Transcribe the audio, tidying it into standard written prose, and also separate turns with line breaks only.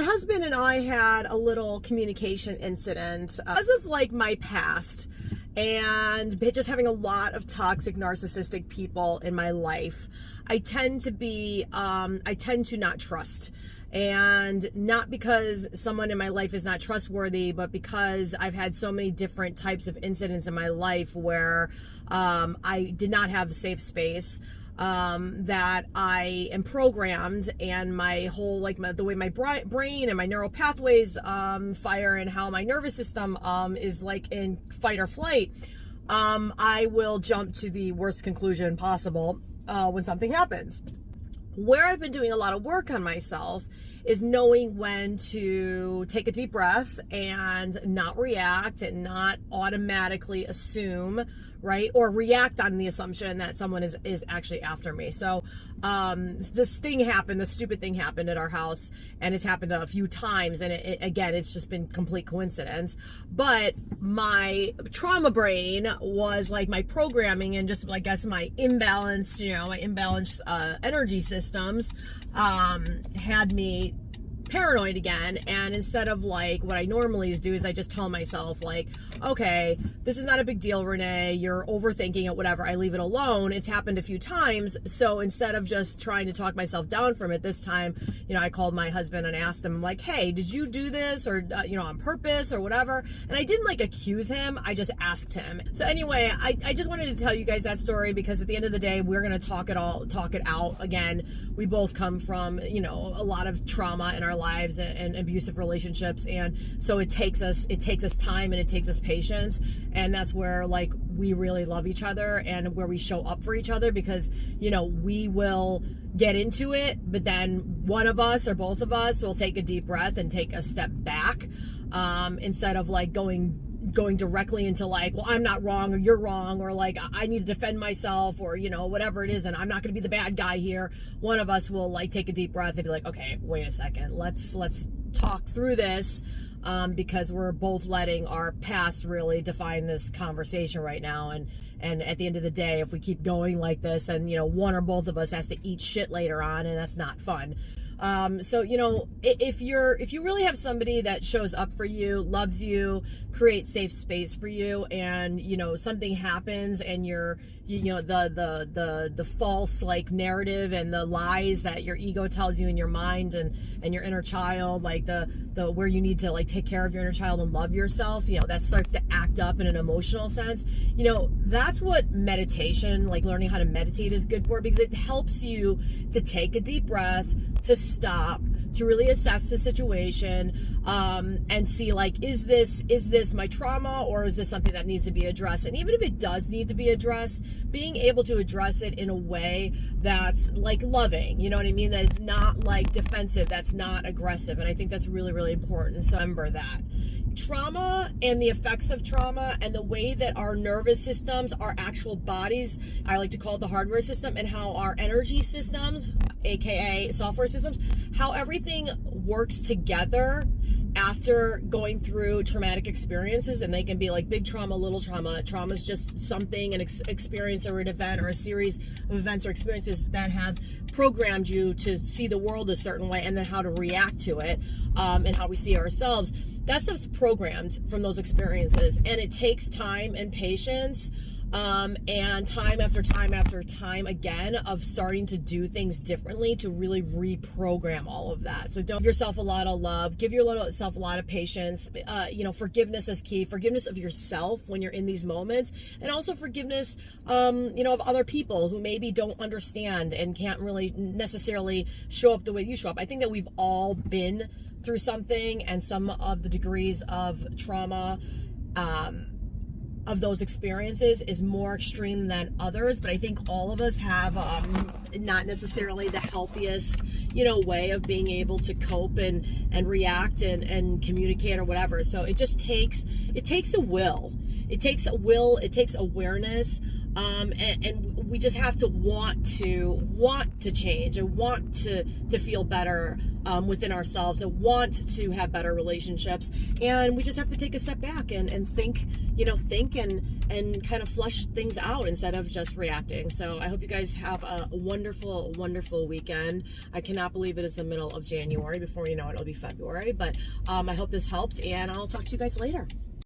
my husband and I had a little communication incident because of like my past and just having a lot of toxic narcissistic people in my life. I tend to not trust, and not because someone in my life is not trustworthy, but because I've had so many different types of incidents in my life where I did not have a safe space. That I am programmed, and my whole, like, the way my brain and my neural pathways fire, and how my nervous system is like in fight or flight, I will jump to the worst conclusion possible when something happens. Where I've been doing a lot of work on myself is knowing when to take a deep breath and not react and not automatically assume, right? Or react on the assumption that someone is actually after me. So this stupid thing happened at our house, and it's happened a few times, and again, it's just been complete coincidence. But my trauma brain was like my programming, and just, I guess, my imbalanced energy systems had me paranoid again. And instead of like what I normally do is I just tell myself, like, okay, this is not a big deal, Renee, you're overthinking it, whatever, I leave it alone. It's happened a few times. So instead of just trying to talk myself down from it, this time, I called my husband and asked him, like, hey, did you do this, or on purpose or whatever? And I didn't like accuse him, I just asked him. So anyway, I just wanted to tell you guys that story, because at the end of the day, we're gonna talk it out. Again, we both come from a lot of trauma in our lives and abusive relationships, and so it takes us time, and it takes us patience, and that's where, like, we really love each other, and where we show up for each other, because we will get into it, but then one of us or both of us will take a deep breath and take a step back, instead of like going directly into like, well, I'm not wrong, or you're wrong, or like I need to defend myself, or whatever it is, and I'm not going to be the bad guy here. One of us will like take a deep breath and be like, okay, wait a second, let's talk through this, because we're both letting our past really define this conversation right now. And at the end of the day, if we keep going like this, and one or both of us has to eat shit later on, and that's not fun. So if you really have somebody that shows up for you, loves you, creates safe space for you, and something happens, and you're the false like narrative and the lies that your ego tells you in your mind, and your inner child, like the where you need to like take care of your inner child and love yourself, that starts to act up in an emotional sense. That's what meditation, like learning how to meditate, is good for, because it helps you to take a deep breath, to stop, to really assess the situation, and see, like, is this my trauma, or is this something that needs to be addressed? And even if it does need to be addressed, being able to address it in a way that's like loving, you know what I mean? That it's not like defensive, that's not aggressive. And I think that's really, really important. So remember that. Trauma and the effects of trauma, and the way that our nervous systems, our actual bodies, I like to call it the hardware system, and how our energy systems, aka software systems, how everything works together after going through traumatic experiences. And they can be like big trauma, little trauma. Trauma is just something, an experience or an event or a series of events or experiences that have programmed you to see the world a certain way, and then how to react to it, and how we see ourselves. That stuff's programmed from those experiences, and it takes time and patience, and time after time after time again of starting to do things differently to really reprogram all of that. So don't give yourself a lot of love, give yourself a lot of patience. Forgiveness is key. Forgiveness of yourself when you're in these moments, and also forgiveness, of other people who maybe don't understand and can't really necessarily show up the way you show up. I think that we've all been through something, and some of the degrees of trauma of those experiences is more extreme than others, but I think all of us have not necessarily the healthiest way of being able to cope and react and communicate or whatever. So it takes a will, it takes awareness, and we just have to want to change, and want to feel better within ourselves and want to have better relationships. And we just have to take a step back and think, think and kind of flush things out instead of just reacting. So I hope you guys have a wonderful, wonderful weekend. I cannot believe it is the middle of January. Before you know it, it'll be February. But I hope this helped, and I'll talk to you guys later.